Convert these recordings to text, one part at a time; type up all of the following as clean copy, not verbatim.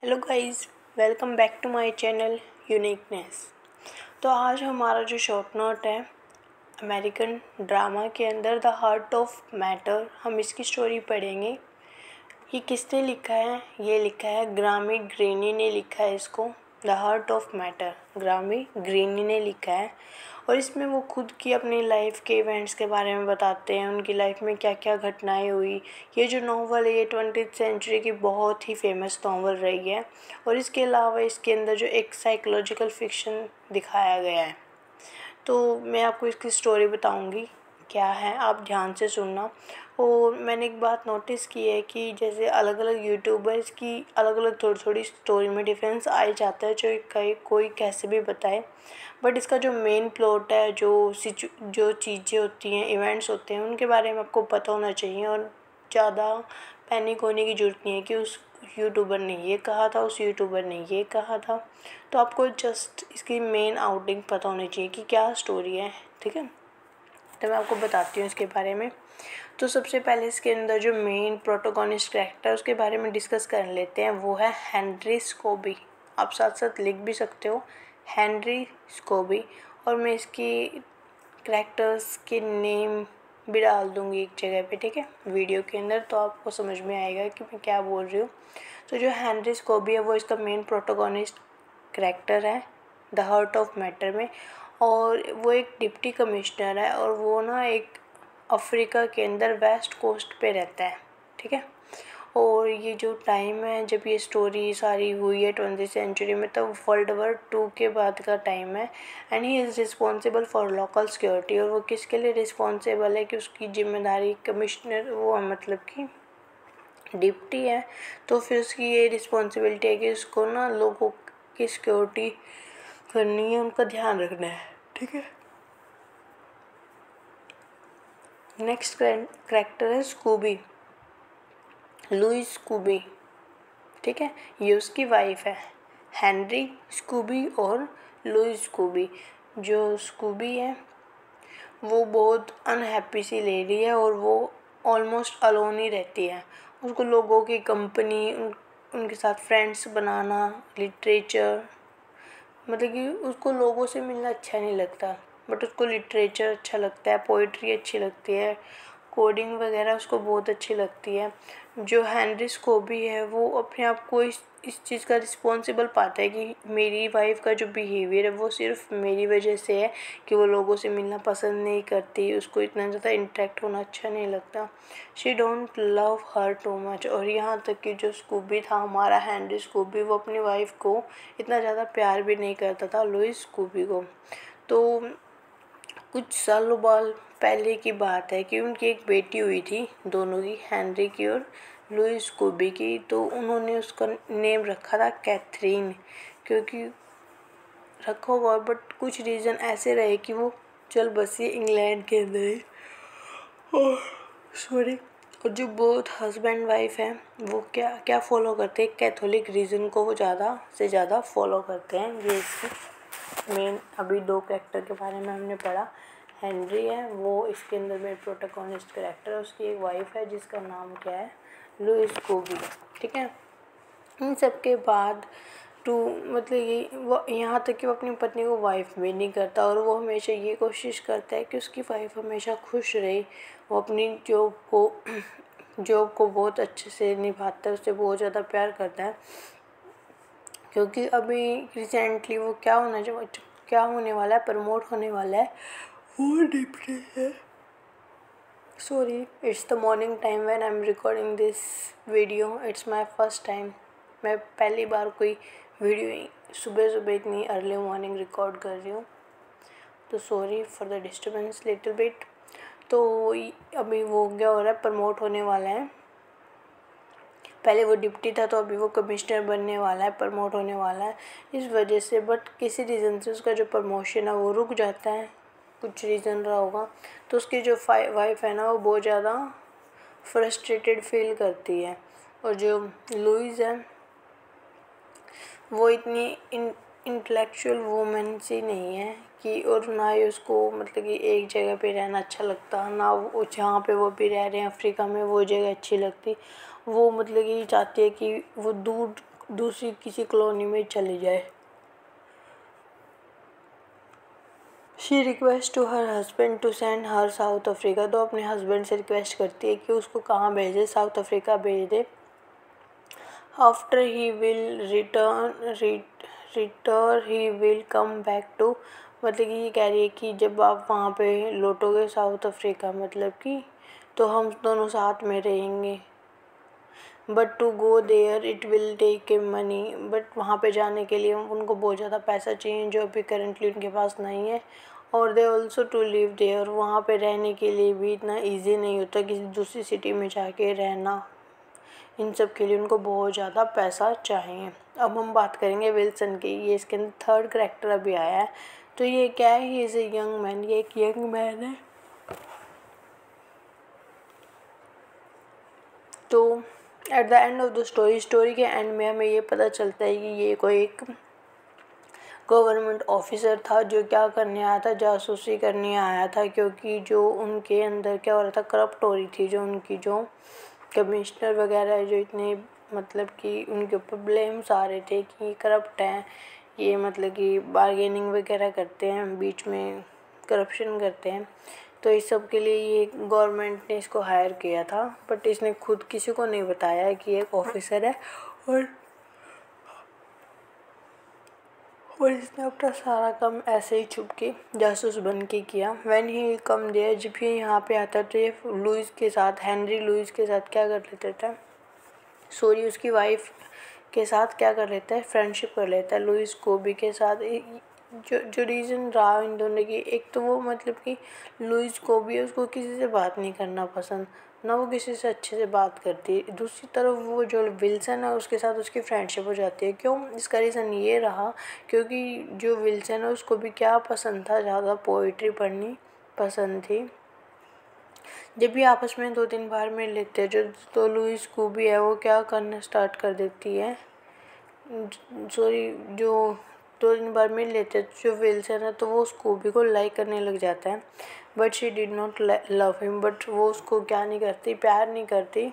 Hello guys, welcome back to my channel uniqueness. तो आज हमारा जो शॉर्ट नोट है अमेरिकन ड्रामा के अंदर द हार्ट ऑफ मैटर, हम इसकी स्टोरी पढ़ेंगे। ये किसने लिखा है? ये लिखा है ग्रामी ग्रीनी ने लिखा है इसको। द हार्ट ऑफ मैटर ग्रामी ग्रीनी ने लिखा है और इसमें वो खुद की अपनी लाइफ के इवेंट्स के बारे में बताते हैं, उनकी लाइफ में क्या क्या घटनाएं हुई। ये जो नावल है ये 20th सेंचुरी की बहुत ही फेमस नावल रही है और इसके अलावा इसके अंदर जो एक साइकोलॉजिकल फिक्शन दिखाया गया है। तो मैं आपको इसकी स्टोरी बताऊंगी क्या है, आप ध्यान से सुनना। और मैंने एक बात नोटिस की है कि जैसे अलग अलग यूट्यूबर्स की अलग अलग थोड़ी थोड़ी स्टोरी में डिफरेंस आ ही जाता है, जो कोई कैसे भी बताए, बट इसका जो मेन प्लॉट है, जो चीज़ें होती हैं, इवेंट्स होते हैं, उनके बारे में आपको पता होना चाहिए। और ज़्यादा पैनिक होने की ज़रूरत नहीं है कि उस यूट्यूबर ने ये कहा था, उस यूट्यूबर ने ये कहा था। तो आपको जस्ट इसकी मेन आउटिंग पता होनी चाहिए कि क्या स्टोरी है, ठीक है। तो मैं आपको बताती हूँ इसके बारे में। तो सबसे पहले इसके अंदर जो मेन प्रोटोगोनिस्ट कैरेक्टर उसके बारे में डिस्कस कर लेते हैं, वो है हेनरी स्कोबी। आप साथ साथ लिख भी सकते हो, हेनरी स्कोबी। और मैं इसकी कैरेक्टर्स के नेम भी डाल दूँगी एक जगह पे, ठीक है, वीडियो के अंदर, तो आपको समझ में आएगा कि मैं क्या बोल रही हूँ। तो जो हेनरी स्कोबी है वो इसका मेन प्रोटोगोनिस्ट कैरेक्टर है द हार्ट ऑफ मैटर में। और वो एक डिप्टी कमिश्नर है और वो ना एक अफ्रीका के अंदर वेस्ट कोस्ट पे रहता है, ठीक है। और ये जो टाइम है जब ये स्टोरी सारी हुई है 20th सेंचुरी में, तब वर्ल्ड वॉर 2 के बाद का टाइम है। And he is responsible for local security. और वो किसके लिए रिस्पॉन्सिबल है कि उसकी जिम्मेदारी कमिश्नर वो मतलब कि डिप्टी है, तो फिर उसकी ये रिस्पॉन्सिबिलिटी है कि उसको ना लोगों की सिक्योरिटी करनी है, उनका ध्यान रखना है, ठीक है। नेक्स्ट कैरेक्टर है स्कूबी, लुइस स्कूबी, ठीक है। ये उसकी वाइफ है, हेनरी स्कूबी और लुइस स्कूबी। जो स्कूबी है वो बहुत अनहैप्पी सी लेडी है और वो ऑलमोस्ट अलोन ही रहती है। उसको लोगों की कंपनी, उनके साथ फ्रेंड्स बनाना, लिटरेचर, मतलब कि उसको लोगों से मिलना अच्छा नहीं लगता, बट उसको लिटरेचर अच्छा लगता है, पोइट्री अच्छी लगती है, कोडिंग वगैरह उसको बहुत अच्छी लगती है। जो हेनरी स्कोबी है वो अपने आप को इस चीज़ का रिस्पॉन्सिबल पाता है कि मेरी वाइफ का जो बिहेवियर है वो सिर्फ मेरी वजह से है कि वो लोगों से मिलना पसंद नहीं करती, उसको इतना ज़्यादा इंटरेक्ट होना अच्छा नहीं लगता। She don't love her too much. और यहाँ तक कि जो स्कूबी था हमारा हेनरी स्कूबी, वो अपनी वाइफ को इतना ज़्यादा प्यार भी नहीं करता था, लुइस स्कूबी को। तो कुछ सालों बाद पहले की बात है कि उनकी एक बेटी हुई थी, दोनों की, हेनरी की और लुइस स्कूबी की। तो उन्होंने उसका नेम रखा था कैथरीन, क्योंकि रखा हुआ, बट कुछ रीज़न ऐसे रहे कि वो चल बसी इंग्लैंड के अंदर ही। सॉरी। और जो बोथ हस्बैंड वाइफ है वो क्या क्या फॉलो करते हैं, कैथोलिक रीजन को वो ज़्यादा से ज़्यादा फॉलो करते हैं। ये इसकी मेन अभी दो कैरेक्टर के बारे में हमने पढ़ा। हेनरी है वो इसके अंदर मेन प्रोटोगोनिस्ट कैरेक्टर है, उसकी एक वाइफ है जिसका नाम क्या है, लुइस स्कूबी, ठीक है। इन सब के बाद टू मतलब ये वो यहाँ तक कि वो अपनी पत्नी को वाइफ भी नहीं करता और वो हमेशा ये कोशिश करता है कि उसकी वाइफ हमेशा खुश रहे। वो अपनी जॉब को बहुत अच्छे से निभाता है, उससे बहुत ज़्यादा प्यार करता है। क्योंकि अभी रिसेंटली वो क्या होने वाला है, प्रमोट होने वाला है, वो डिप्टी है। Sorry, it's the morning time when I am recording this video, it's my first time. मैं पहली बार कोई वीडियो सुबह सुबह इतनी अर्ली मॉर्निंग रिकॉर्ड कर रही हूँ, तो sorry for the disturbance little bit. तो अभी वो क्या हो रहा है, प्रमोट होने वाला है। पहले वो डिप्टी था तो अभी वो कमिश्नर बनने वाला है, प्रमोट होने वाला है इस वजह से। बट किसी रीज़न से उसका जो प्रमोशन है वो रुक जाता है, कुछ रीज़न रहा होगा। तो उसकी जो वाइफ है ना वो बहुत ज़्यादा फ्रस्ट्रेटेड फील करती है। और जो लुइस है वो इतनी इंटेलेक्चुअल वूमेन सी नहीं है कि, और ना ही उसको मतलब कि एक जगह पे रहना अच्छा लगता, ना वो जहाँ पे वो भी रह रहे हैं अफ्रीका में वो जगह अच्छी लगती। वो मतलब कि चाहती है कि वो दूर दूसरी किसी कॉलोनी में चली जाए। She request to her husband to send her South Africa. तो अपने हस्बैंड से रिक्वेस्ट करती है कि उसको कहाँ भेजे, साउथ अफ्रीका भेज दे। After he will return he will come back to, मतलब कि ये कह रही है कि जब आप वहाँ पे लौटोगे साउथ अफ्रीका, मतलब कि तो हम दोनों साथ में रहेंगे। But to go there it will take money, but वहाँ पे जाने के लिए उनको बहुत ज़्यादा पैसा चाहिए जो अभी करंटली उनके पास नहीं है। और they also to live there, वहाँ पे रहने के लिए भी इतना ईजी नहीं होता किसी दूसरी सिटी में जाके रहना। इन सब के लिए उनको बहुत ज़्यादा पैसा चाहिए। अब हम बात करेंगे विल्सन की। ये इसके अंदर थर्ड कैरेक्टर अभी आया है। तो ये क्या है, he is a young man, ये एक यंग मैन है। तो at the end of the story के एंड में हमें ये पता चलता है कि ये कोई एक गवर्नमेंट ऑफिसर था जो क्या करने आया था, जासूसी करने आया था। क्योंकि जो उनके अंदर क्या हो रहा था, करप्ट हो रही थी जो उनकी जो कमिश्नर वगैरह है, जो इतने मतलब कि उनके ऊपर ब्लेम्स आ रहे थे कि करप्ट हैं ये, मतलब कि बार्गेनिंग वगैरह करते हैं, बीच में करप्शन करते हैं। तो इस सब के लिए ये गवर्नमेंट ने इसको हायर किया था, बट इसने खुद किसी को नहीं बताया कि एक ऑफिसर है। और इसने अपना सारा काम ऐसे ही छुप के जासूस बन के किया। व्हेन ही कम देयर, जब ये यहाँ पे आता तो ये लुइस के साथ, हेनरी लुइस के साथ क्या कर लेता था, सॉरी उसकी वाइफ के साथ क्या कर लेता है, फ्रेंडशिप कर लेता है लुइस कोबी के साथ। जो रीज़न रहा इन दोनों की, एक तो वो मतलब कि लुइस कोबी है, उसको किसी से बात नहीं करना पसंद, ना वो किसी से अच्छे से बात करती है। दूसरी तरफ वो जो विल्सन है उसके साथ उसकी फ्रेंडशिप हो जाती है। क्यों, इसका रीज़न ये रहा क्योंकि जो विल्सन है उसको भी क्या पसंद था, ज़्यादा पोइट्री पढ़नी पसंद थी। जब भी आपस में 2-3 बार मिल लेते हैं जो, तो लुइस कोबी है वो क्या करना स्टार्ट कर देती है, सॉरी जो 2-3 बार मिल लेते हैं जो विल्सन है तो वो उस कोबी को लाइक करने लग जाता है। But she did not love him, but वो उसको क्या नहीं करती, प्यार नहीं करती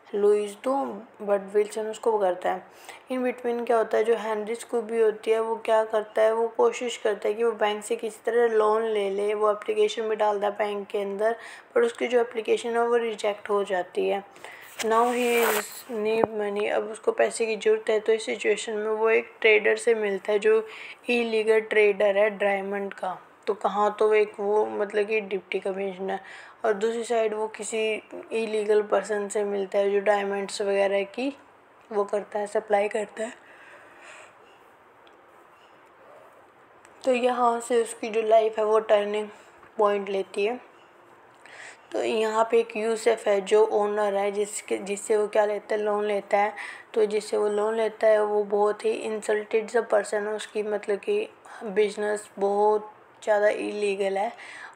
लुइस तो, बट विल्सन उसको करता है। इन बिटवीन क्या होता है, जो हेनरी स्कूबी होती है वो क्या करता है, वो कोशिश करता है कि वो बैंक से किसी तरह लोन ले ले। वो एप्लीकेशन भी डालता है बैंक के अंदर, पर उसकी जो एप्लीकेशन है वो रिजेक्ट हो जाती है। नाउ ही नीड मनी, अब उसको पैसे की ज़रूरत है। तो इस सिचुएशन में वो एक ट्रेडर से मिलता है जो इलीगल ट्रेडर है डायमंड का। तो कहाँ, तो एक वो मतलब कि डिप्टी कमिश्नर, और दूसरी साइड वो किसी इलीगल पर्सन से मिलता है जो डायमंड्स वगैरह की वो करता है, सप्लाई करता है। तो यहाँ से उसकी जो लाइफ है वो टर्निंग पॉइंट लेती है। तो यहाँ पे एक यूसुफ है जो ओनर है, जिससे वो क्या लेता है, लोन लेता है। तो जिससे वो लोन लेता है वो बहुत ही इंसल्टेड सा पर्सन है, उसकी मतलब कि बिजनेस बहुत ज़्यादा इलीगल है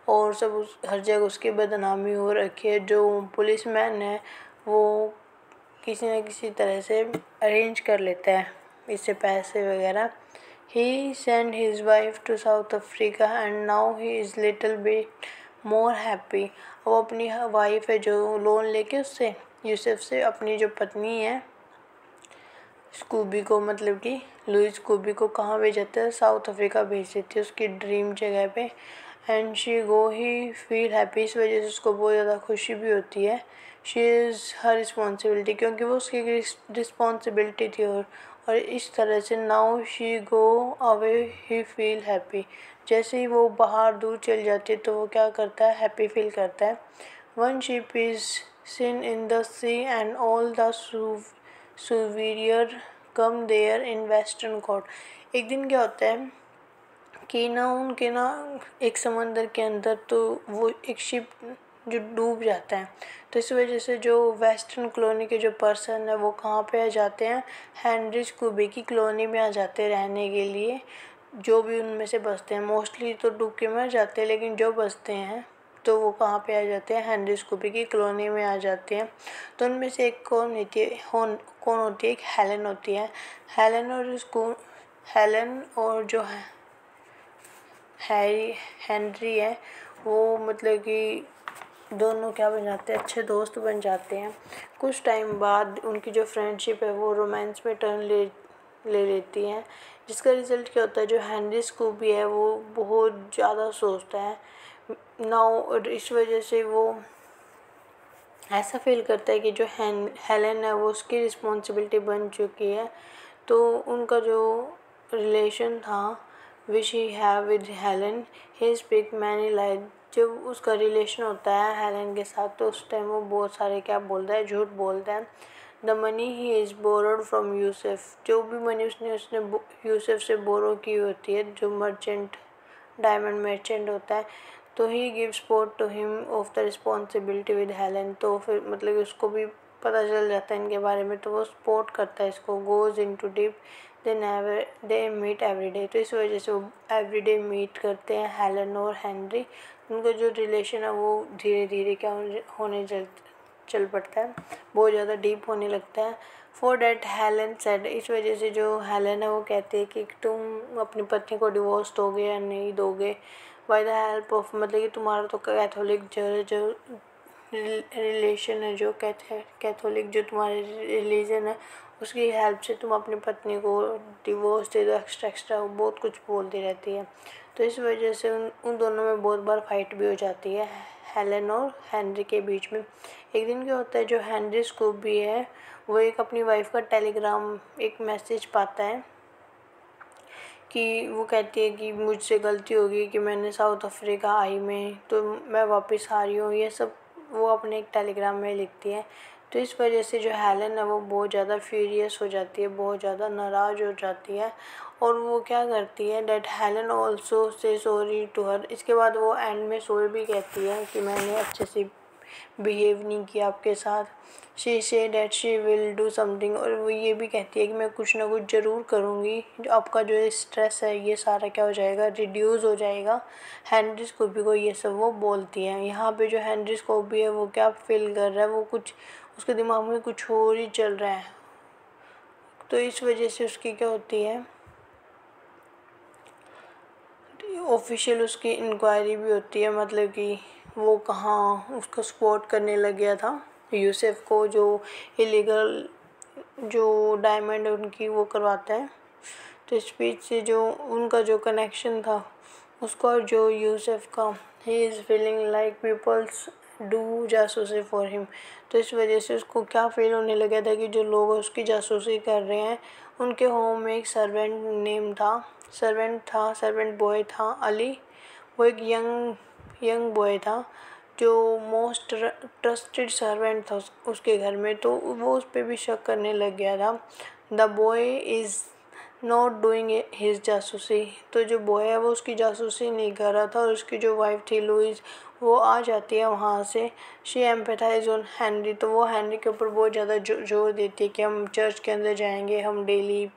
और सब हर जगह उसकी बदनामी हो रखी है। जो पुलिसमैन है वो किसी न किसी तरह से अरेंज कर लेता है इससे पैसे वगैरह। He send his wife to South Africa and now he is little bit more happy. वो अपनी वाइफ है जो लोन लेके उससे, यूसुफ से, अपनी जो पत्नी है स्कूबी को, मतलब कि लुइस स्कूबी को कहाँ भेज जाता है, साउथ अफ्रीका भेज देती है उसकी ड्रीम जगह पे। And she go he feel happy, इस वजह से उसको बहुत ज़्यादा खुशी भी होती है। शी इज़ हर रिस्पॉन्सिबिलिटी, क्योंकि वो उसकी रिस्पॉन्सिबिलिटी थी। और इस तरह से now she go away he feel happy, जैसे ही वो बाहर दूर चल जाती है तो वो क्या करता है, हैप्पी फील करता है। One ship is seen in the sea and all the superior come there in western court. एक दिन क्या होता है कि ना उनके ना एक समंदर के अंदर तो वो एक शिप जो डूब जाता है। तो इस वजह से जो वेस्टर्न कॉलोनी के जो पर्सन है वो कहाँ पे आ जाते हैं, हेनरी स्कूबी की कॉलोनी में आ जाते हैं रहने के लिए। जो भी उनमें से बचते हैं, मोस्टली तो डूब के मर जाते हैं, लेकिन जो बचते हैं तो वो कहाँ पे आ जाते हैं, हेनरी स्कूबी की कॉलोनी में आ जाते हैं। तो उनमें से एक कौन होती है, कौन होती है, एक हेलन होती है। हेलन और जो हेनरी है वो मतलब कि दोनों क्या बन जाते हैं, अच्छे दोस्त बन जाते हैं। कुछ टाइम बाद उनकी जो फ्रेंडशिप है वो रोमांस में टर्न ले लेती है, जिसका रिज़ल्ट क्या होता है, जो हेनरी स्कूबी है वो बहुत ज़्यादा सोचता है नाउ, और इस वजह से वो ऐसा फील करता है कि जो हेलन है वो उसकी रिस्पॉन्सिबिलिटी बन चुकी है। तो उनका जो रिलेशन था which he have with Helen, he speak many like, जब उसका रिलेशन होता है हेलन के साथ तो उस टाइम वो बहुत सारे क्या बोलता है, झूठ बोलता है। The money he is borrowed from Yusuf, जो भी मनी उसने यूसुफ से बोरो की होती है, जो मर्चेंट डायमंड मर्चेंट होता है, तो he give support to him of the responsibility with Helen. तो फिर मतलब उसको भी पता चल जाता है इनके बारे में, तो वो सपोर्ट करता है इसको। Goes in to deep they meet every day, तो इस वजह से वो एवरी डे मीट करते हैं हेलन और हेनरी। उनका जो रिलेशन है वो धीरे धीरे क्या होने चल पड़ता है, बहुत ज़्यादा डीप होने लगता है। फॉर डैट हेलन सेड, इस वजह से जो हेलन है वो कहती है कि तुम अपनी पत्नी को डिवोर्स दोगे या नहीं दोगे, बाय द हेल्प ऑफ, मतलब कि तुम्हारा तो कैथोलिक जो रिलेशन है, जो कैथोलिक जो तुम्हारे रिलीजन है उसकी हेल्प से तुम अपनी पत्नी को डिवोर्स दे दो, एक्स्ट्रा बहुत कुछ बोलती रहती है। तो इस वजह से उन दोनों में बहुत बार फाइट भी हो जाती है हेलन और हेनरी के बीच में। एक दिन क्या होता है, जो हेनरी स्कूबी है वो एक अपनी वाइफ का टेलीग्राम, एक मैसेज पाता है कि वो कहती है कि मुझसे गलती होगी कि मैंने साउथ अफ्रीका आई में, तो मैं वापस आ रही हूँ, ये सब वो अपने एक टेलीग्राम में लिखती है। तो इस वजह से जो हेलन है वो बहुत ज़्यादा फ्यूरियस हो जाती है, बहुत ज़्यादा नाराज़ हो जाती है, और वो क्या करती है, that Helen also say sorry to her. इसके बाद वो एंड में सॉरी भी कहती है कि मैंने अच्छे से बिहेव नहीं किया आपके साथ। She say that she will do something, और वो ये भी कहती है कि मैं कुछ ना कुछ ज़रूर करूँगी, जो आपका जो स्ट्रेस है ये सारा क्या हो जाएगा, रिड्यूस हो जाएगा। हेनरी स्कूबी को ये सब वो बोलती है। यहाँ पे जो हेनरी स्कूबी है वो क्या फील कर रहा है, वो कुछ उसके दिमाग में कुछ और ही चल रहा है। तो इस वजह से उसकी क्या होती है, ऑफिशियल उसकी इंक्वायरी भी होती है, मतलब कि वो कहाँ उसको सपोर्ट करने लग गया था यूसुफ को, जो इलीगल जो डायमंड उनकी वो करवाता है। तो इस बीच से जो उनका जो कनेक्शन था उसका और जो यूसुफ का, he is feeling like peoples do जासूसी फॉर हिम। तो इस वजह से उसको क्या फील होने लगा था कि जो लोग उसकी जासूसी कर रहे हैं। उनके होम में एक सर्वेंट बॉय था अली, वो एक यंग बॉय था जो मोस्ट ट्रस्टेड सर्वेंट था उसके घर में। तो वो उस पर भी शक करने लग गया था। The boy is not doing his जासूसी, तो जो बॉय है वो उसकी जासूसी नहीं कर रहा था। और उसकी जो वाइफ थी लुइस, वो आ जाती है वहाँ से। शी एम्पैथाइज ऑन हेनरी, तो वो हेनरी के ऊपर बहुत ज़्यादा जोर देती है कि हम चर्च के अंदर जाएंगे, हम डेली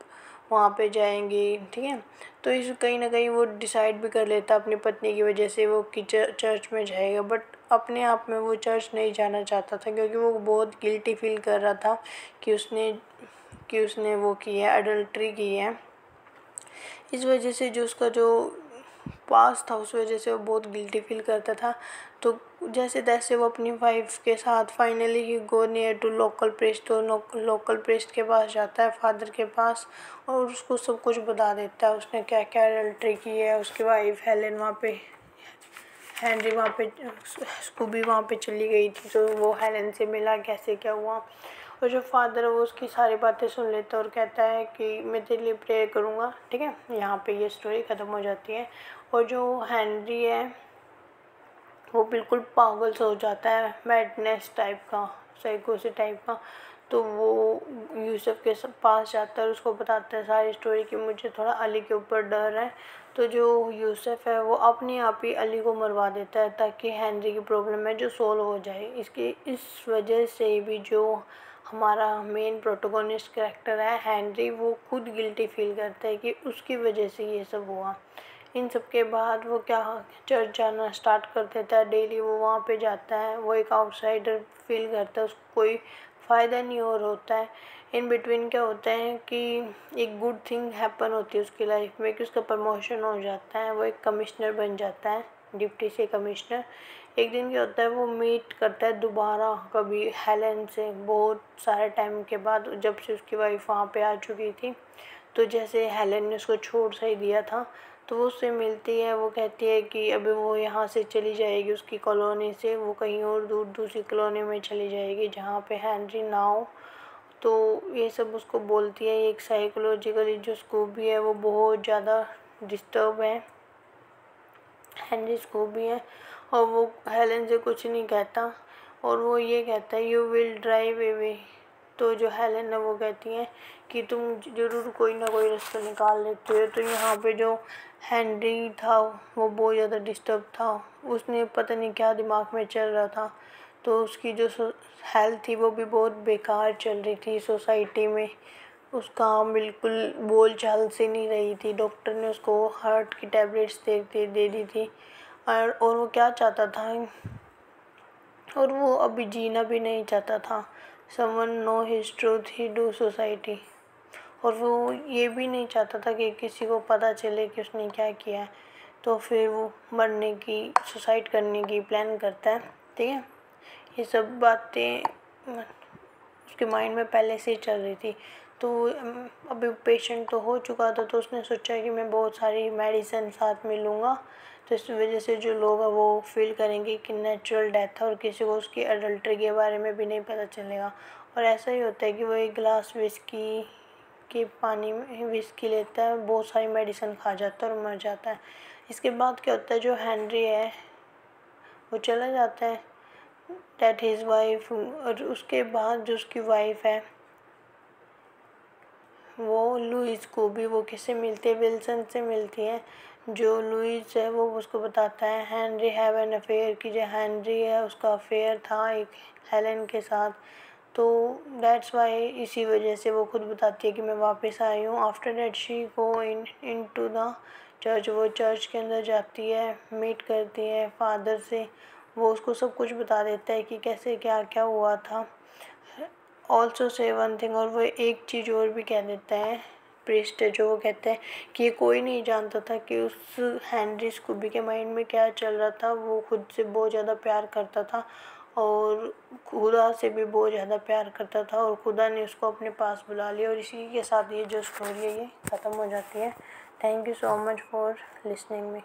वहाँ पे जाएंगे, ठीक है। तो इस कहीं ना कहीं वो डिसाइड भी कर लेता अपनी पत्नी की वजह से वो कि चर्च में जाएगा, बट अपने आप में वो चर्च नहीं जाना चाहता था, क्योंकि वो बहुत गिल्टी फील कर रहा था कि उसने वो की है, अडल्ट्री की है। इस वजह से जो उसका जो पास था उस वजह से वो बहुत गिल्टी फील करता था। तो जैसे तैसे वो अपनी वाइफ के साथ finally he go near to local priest, तो लोकल प्रीस्ट के पास जाता है, फादर के पास, और उसको सब कुछ बता देता है उसने क्या क्या अडल्ट्री की है। उसकी वाइफ हेलन वहाँ पे, हेनरी वहाँ पे, स्कूबी वहाँ पे चली गई थी, तो वो हेलन से मिला, कैसे क्या हुआ। और जो फादर है वो उसकी सारी बातें सुन लेता है और कहता है कि मैं तेरे लिए प्रेयर करूँगा, ठीक है। यहाँ पे ये स्टोरी ख़त्म हो जाती है। और जो हेनरी है वो बिल्कुल पागल सा हो जाता है, मैडनेस टाइप का, साइकोसी टाइप का। तो वो यूसुफ के पास जाता है और उसको बताता है सारी स्टोरी कि मुझे थोड़ा अली के ऊपर डर है। तो जो यूसुफ है वो अपने आप ही अली को मरवा देता है ताकि हेनरी की प्रॉब्लम है जो सोल्व हो जाए। इस वजह से भी जो हमारा मेन प्रोटोगोनिस्ट कैरेक्टर है हेनरी, वो खुद गिल्टी फील करता है कि उसकी वजह से ये सब हुआ। इन सब के बाद वो क्या चर्च जाना स्टार्ट कर देता है, डेली वो वहाँ पे जाता है। वो एक आउटसाइडर फील करता है, उसको कोई फ़ायदा नहीं और होता है। इन बिटवीन क्या होता है कि एक गुड थिंग हैपन होती है उसकी लाइफ में कि उसका प्रमोशन हो जाता है, वो एक कमिश्नर बन जाता है, डिप्टी से कमिश्नर। एक दिन क्या होता है, वो मीट करता है दोबारा कभी हेलन से, बहुत सारे टाइम के बाद, जब से उसकी वाइफ वहाँ पे आ चुकी थी। तो जैसे हेलन ने उसको छोड़ सही दिया था, तो वो उससे मिलती है। वो कहती है कि अभी वो यहाँ से चली जाएगी, उसकी कॉलोनी से वो कहीं और दूर दूसरी कॉलोनी में चली जाएगी जहाँ पे हेनरी ना हो। तो ये सब उसको बोलती है। एक साइकोलॉजिकली जो स्कूबी है वो बहुत ज़्यादा डिस्टर्ब है, हेनरी स्कूबी है, और वो हेलन से कुछ नहीं कहता, और वो ये कहता है यू विल ड्राइव अवे। तो जो हेलन है वो कहती है कि तुम ज़रूर कोई ना कोई रास्ता निकाल लेते हो। तो यहाँ पे जो हेनरी था वो बहुत ज़्यादा डिस्टर्ब था, उसने पता नहीं क्या दिमाग में चल रहा था। तो उसकी जो हेल्थ थी वो भी बहुत बेकार चल रही थी सोसाइटी में, उसका बिल्कुल बोल चाल से नहीं रही थी। डॉक्टर ने उसको हार्ट की टैबलेट्स दे दी थी, और वो क्या चाहता था, और वो अभी जीना भी नहीं चाहता था। Someone know his truth he do society. और वो ये भी नहीं चाहता था कि किसी को पता चले कि उसने क्या किया है। तो फिर वो मरने की, सुसाइड करने की प्लान करता है। ठीक है, ये सब बातें उसके माइंड में पहले से ही चल रही थी। तो अभी पेशेंट तो हो चुका था, तो उसने सोचा कि मैं बहुत सारी मेडिसिन साथ में लूँगा, तो इस वजह से जो लोग हैं वो फील करेंगे कि नेचुरल डेथ है, और किसी को उसकी अडल्ट्री के बारे में भी नहीं पता चलेगा। और ऐसा ही होता है कि वो एक गिलास विस्की के पानी में विस्की लेता है, बहुत सारी मेडिसिन खा जाता है और मर जाता है। इसके बाद क्या होता है, जो हेनरी है वो चला जाता है, डेट हिज वाइफ। और उसके बाद जो उसकी वाइफ है वो लुइस को भी, वो किससे मिलती है, विल्सन से मिलती है। जो लुइस है वो उसको बताता है हेनरी हैव एन अफेयर, कि जो हेनरी है उसका अफेयर था एक हेलन के साथ। तो दैट्स वाई, इसी वजह से वो खुद बताती है कि मैं वापस आई हूँ। After that she go in to the church, वो चर्च के अंदर जाती है, मीट करती है फादर से। वो उसको सब कुछ बता देता है कि कैसे क्या क्या हुआ था। ऑल्सो से वन थिंग, और वो एक चीज़ और भी कह देता है प्रीस्ट है जो, वो कहता है कि ये कोई नहीं जानता था कि उस हेनरी स्कूबी के माइंड में क्या चल रहा था। वो खुद से बहुत ज़्यादा प्यार करता था, और खुदा से भी बहुत ज़्यादा प्यार करता था, और खुदा ने उसको अपने पास बुला लिया। और इसी के साथ ये जो स्टोरी है ये ख़त्म हो जाती है। Thank you so much for listening me.